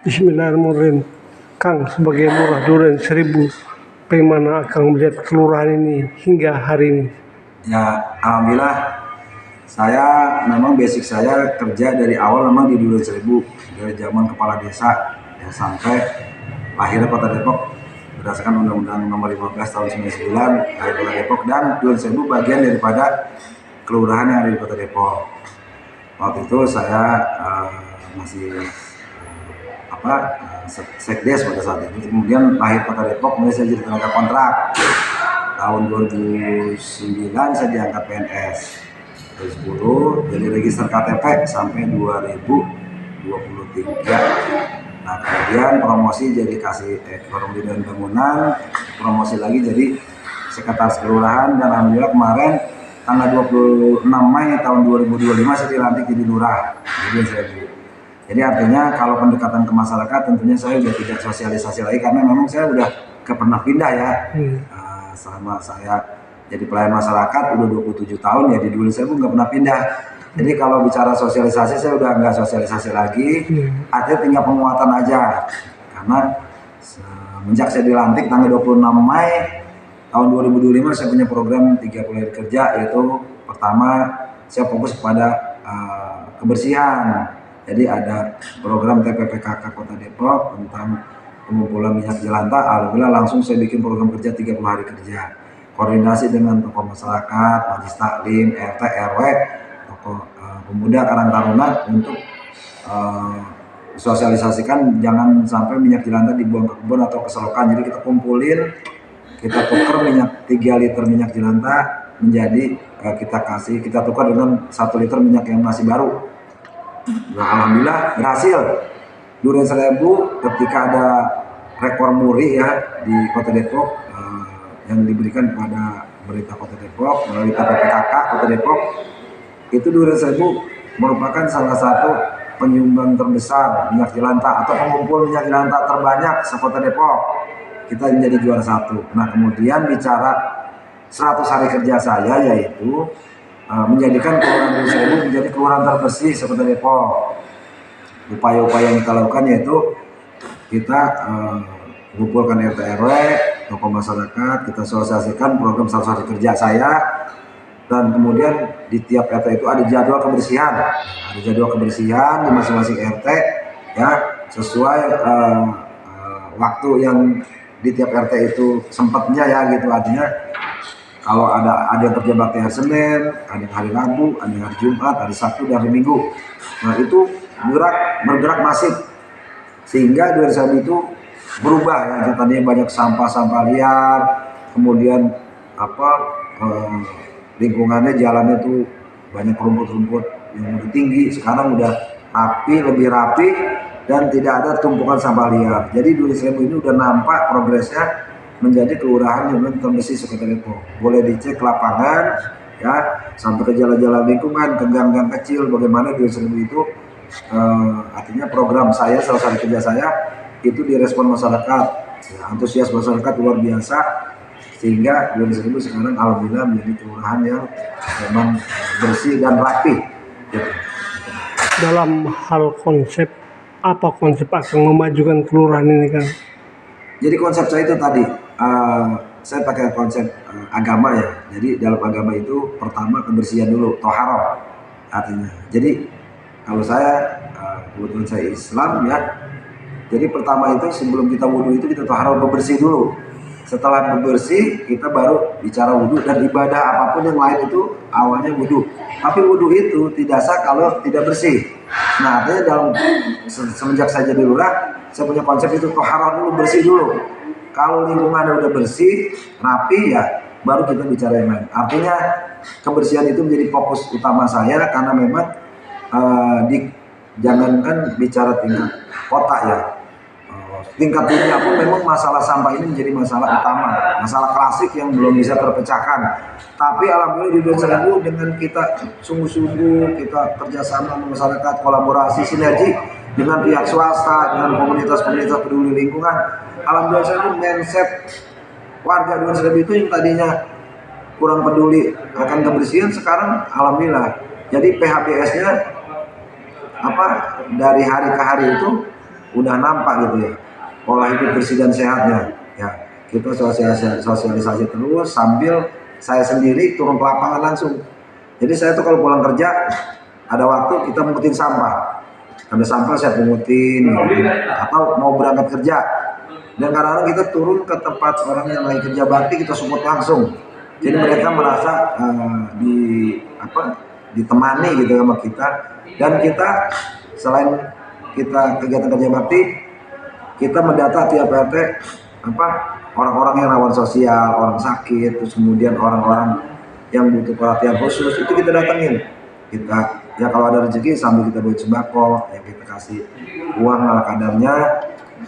Bismillahirrahmanirrahim. Kang, sebagai lurah Duren 1000, bagaimana Kang melihat kelurahan ini hingga hari ini? Ya, alhamdulillah. Saya memang basic saya kerja dari awal memang di Duren 1000, dari zaman kepala desa ya sampai lahirnya Kota Depok berdasarkan Undang-Undang Nomor 15 Tahun 99 dari Kota Depok, dan Duren 1000 bagian daripada kelurahan yang ada di Kota Depok. Waktu itu saya masih sekdes pada saat itu. Kemudian lahir Kota Depok, kemudian saya jadi tenaga kontrak. Tahun 2009 saya diangkat PNS. 2010 jadi register KTP sampai 2023. Nah, kemudian promosi jadi kasih ekonomi dan bangunan, promosi lagi jadi sekretaris kelurahan, dan alhamdulillah kemarin tanggal 26 Mei tahun 2025 saya dilantik jadi lurah. Jadi artinya kalau pendekatan ke masyarakat tentunya saya udah tidak sosialisasi lagi, karena memang saya udah pernah pindah ya. Selama saya jadi pelayan masyarakat udah 27 tahun ya di Duren 1000 nggak pernah pindah. Jadi kalau bicara sosialisasi saya udah nggak sosialisasi lagi, artinya tinggal penguatan aja. Karena semenjak saya dilantik tanggal 26 Mei tahun 2025 saya punya program 30 hari kerja, yaitu pertama saya fokus kepada kebersihan. Jadi ada program TPPKK Kota Depok tentang pengumpulan minyak jelantah. Alhamdulillah langsung saya bikin program kerja 30 hari kerja. Koordinasi dengan tokoh masyarakat, majelis taklim, RT, RW, tokoh pemuda, Karang Taruna untuk sosialisasikan jangan sampai minyak jelantah dibuang ke kebun atau ke selokan. Jadi kita kumpulin, kita tukar 3 liter minyak jelantah menjadi kita tukar dengan 1 liter minyak yang masih baru. Nah, alhamdulillah berhasil. Duren 1000 ketika ada rekor muri ya di Kota Depok yang diberikan kepada pemerintah Kota Depok melalui TPPKK Kota Depok, itu Duren 1000 merupakan salah satu penyumbang terbesar minyak jelantah atau pengumpul minyak jelantah terbanyak se-Kota Depok. Kita menjadi juara 1. Nah, kemudian bicara 100 hari kerja saya, yaitu menjadikan kelurahan Duren 1000 menjadi kelurahan terbersih se-Kota Depok. Upaya-upaya yang kita lakukan yaitu kita mengumpulkan RT RW, tokoh masyarakat, kita sosialisasikan program 100 hari kerja saya, dan kemudian di tiap RT itu ada jadwal kebersihan. Ada jadwal kebersihan di masing-masing RT ya, sesuai waktu yang di tiap RT itu sempatnya ya gitu. Artinya kalau ada yang kerja bakti hari Senin, ada yang hari Rabu, ada yang hari Jumat, hari Sabtu, dan hari Minggu. Nah, itu bergerak masif sehingga Duren 1000 itu berubah ya. Tadinya banyak sampah liar, kemudian lingkungannya, jalannya tuh banyak rumput-rumput yang udah tinggi. Sekarang udah rapi, lebih rapi, dan tidak ada tumpukan sampah liar. Jadi Duren 1000 ini udah nampak progresnya menjadi kelurahan yang terbersih se-Kota Depok. Boleh dicek lapangan ya, sampai ke jalan-jalan lingkungan, ke gang-gang kecil, bagaimana Duren 1000 itu artinya program saya, salah satu kerja saya itu direspon masyarakat ya, antusias masyarakat luar biasa, sehingga Duren 1000 sekarang alhamdulillah menjadi kelurahan yang memang bersih dan rapi gitu. Dalam hal konsep, apa konsep akan memajukan kelurahan ini Kang? Jadi konsep saya itu tadi saya pakai konsep agama ya. Jadi dalam agama itu pertama kebersihan dulu, toharoh artinya. Jadi kalau saya kebetulan saya Islam ya. Jadi pertama itu sebelum kita wudhu itu kita toharoh, bebersih dulu. Setelah bebersih kita baru bicara wudhu, dan ibadah apapun yang lain itu awalnya wudhu. Tapi wudhu itu tidak sah kalau tidak bersih. Nah, artinya dalam semenjak saya jadi lurah, saya punya konsep itu toharoh dulu, bersih dulu. Kalau lingkungannya udah bersih, rapi ya, baru kita bicara yang lain. Artinya kebersihan itu menjadi fokus utama saya, karena memang jangankan bicara tingkat kota ya, tingkat dunia pun memang masalah sampah ini menjadi masalah utama, masalah klasik yang belum bisa terpecahkan. Tapi alhamdulillah di Duren 1000 dengan kita sungguh-sungguh, kita kerjasama dengan masyarakat, kolaborasi, sinergi dengan pihak swasta, dengan komunitas-komunitas peduli lingkungan. Alhamdulillah saya mindset warga Duren 1000 itu yang tadinya kurang peduli akan kebersihan, sekarang alhamdulillah. Jadi PHBS-nya dari hari ke hari itu udah nampak gitu ya pola hidup bersih dan sehatnya ya. Kita sosialisasi terus sambil saya sendiri turun ke lapangan langsung. Jadi saya tuh kalau pulang kerja ada waktu kita mungutin sampah, ada sampah saya pungutin gitu. Atau mau berangkat kerja dan kadang-kadang kita turun ke tempat orang yang lagi kerja bakti, kita support langsung. Jadi mereka merasa ditemani gitu sama kita. Dan kita selain kita kegiatan kerja bakti, kita mendata tiap RT orang-orang yang rawan sosial, orang sakit, terus kemudian orang-orang yang butuh perhatian khusus, itu kita datengin. Kita ya kalau ada rezeki sambil kita buat sembako, ya kita kasih uang ala kadarnya.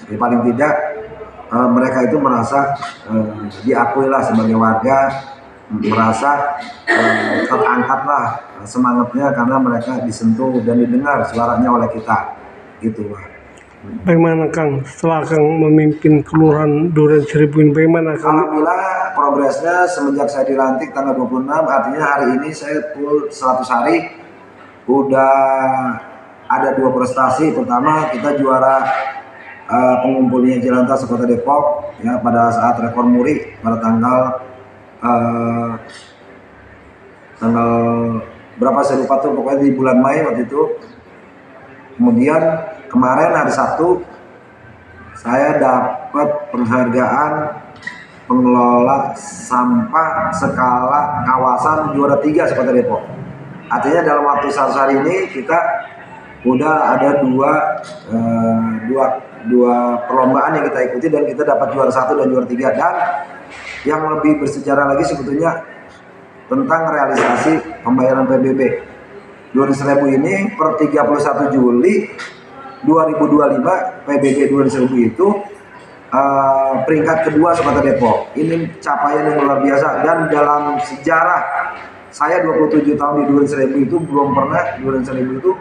Ya paling tidak mereka itu merasa diakui lah sebagai warga, merasa terangkat lah semangatnya karena mereka disentuh dan didengar suaranya oleh kita, gitu Pak. Bagaimana Kang setelah Kang memimpin Kelurahan Duren Seribu ini, bagaimana Kang? Alhamdulillah progresnya semenjak saya dilantik tanggal 26, artinya hari ini saya full 100 hari udah ada 2 prestasi. Pertama kita juara pengumpul minyak jelantah sekota Depok ya pada saat rekor muri pada tanggal berapa saya lupa tuh, pokoknya di bulan Mei waktu itu. Kemudian kemarin hari Sabtu saya dapat penghargaan pengelola sampah skala kawasan juara 3 sekota Depok. Artinya dalam waktu 100 hari ini kita udah ada dua perlombaan yang kita ikuti dan kita dapat juara 1 dan juara 3. Dan yang lebih bersejarah lagi sebetulnya tentang realisasi pembayaran PBB. 200.000 ini per 31 Juli 2025 PBB 200.000 itu peringkat kedua Sekota Depok. Ini capaian yang luar biasa dan dalam sejarah saya 27 tahun di 200.000 itu belum pernah 200.000 itu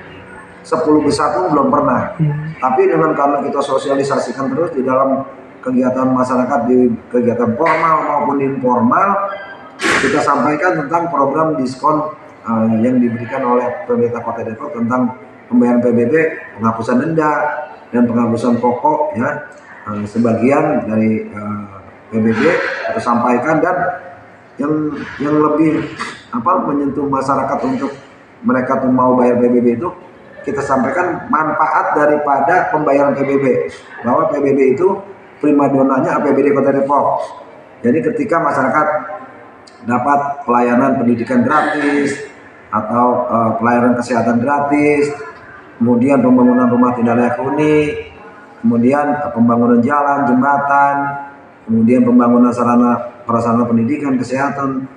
10 besar pun belum pernah. Tapi dengan karena kita sosialisasikan terus di dalam kegiatan masyarakat, di kegiatan formal maupun informal, kita sampaikan tentang program diskon yang diberikan oleh pemerintah Kota Depok tentang pembayaran PBB, penghapusan denda dan penghapusan pokok ya, sebagian dari PBB kita sampaikan. Dan yang lebih menyentuh masyarakat untuk mereka tuh mau bayar PBB itu, kita sampaikan manfaat daripada pembayaran PBB, bahwa PBB itu primadonanya APBD Kota Depok. Jadi ketika masyarakat dapat pelayanan pendidikan gratis atau pelayanan kesehatan gratis, kemudian pembangunan rumah tidak layak huni, kemudian pembangunan jalan, jembatan, kemudian pembangunan sarana prasarana pendidikan, kesehatan,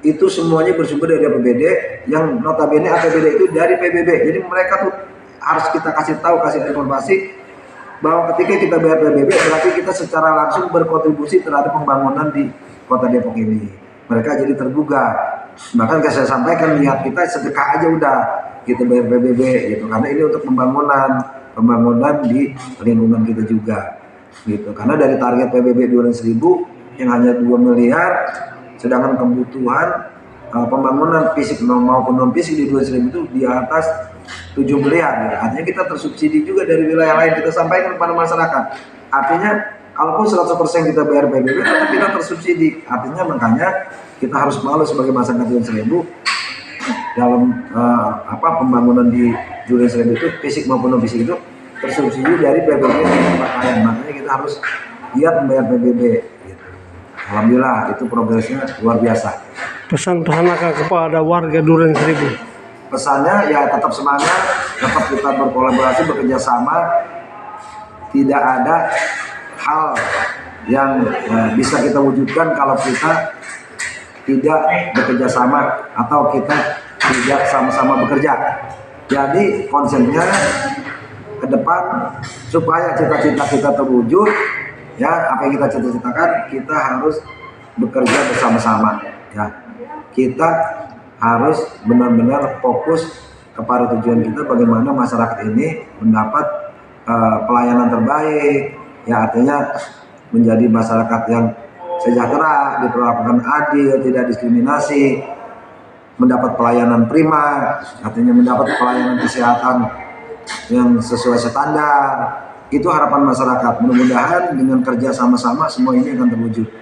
itu semuanya bersumber dari APBD, yang notabene APBD itu dari PBB. Jadi mereka tuh harus kita kasih tahu, kasih informasi bahwa ketika kita bayar PBB berarti kita secara langsung berkontribusi terhadap pembangunan di Kota Depok ini. Mereka jadi tergugah. Bahkan saya sampaikan niat kita sedekah aja udah kita bayar PBB gitu, karena ini untuk pembangunan di lingkungan kita juga gitu. Karena dari target PBB 200.000 yang hanya 2 miliar, sedangkan kebutuhan pembangunan fisik maupun non fisik di 200.000 itu di atas 7 miliar gitu. Artinya kita tersubsidi juga dari wilayah lain, kita sampaikan kepada masyarakat. Artinya kalaupun 100% kita bayar PBB tetap kita tersubsidi. Artinya makanya kita harus malu sebagai masyarakat 200.000 dalam pembangunan di 200.000 itu fisik maupun non fisik itu tersubsidi dari PBB dan pakaian. Makanya kita harus giat membayar PBB gitu. Alhamdulillah itu progresnya luar biasa. Pesan-pesan Kang kepada warga Duren Seribu? Pesannya ya tetap semangat, tetap kita berkolaborasi, bekerja sama. Tidak ada hal yang bisa kita wujudkan kalau kita tidak bekerja sama atau kita tidak sama-sama bekerja. Jadi konsepnya ke depan supaya cita-cita kita terwujud, ya apa yang kita cita-citakan, kita harus bekerja bersama-sama. Ya, kita harus benar-benar fokus kepada tujuan kita, bagaimana masyarakat ini mendapat pelayanan terbaik. Ya artinya menjadi masyarakat yang sejahtera, diperlakukan adil, tidak diskriminasi, mendapat pelayanan prima, artinya mendapat pelayanan kesehatan yang sesuai standar, Itu harapan masyarakat. Mudah-mudahan dengan kerja sama-sama semua ini akan terwujud.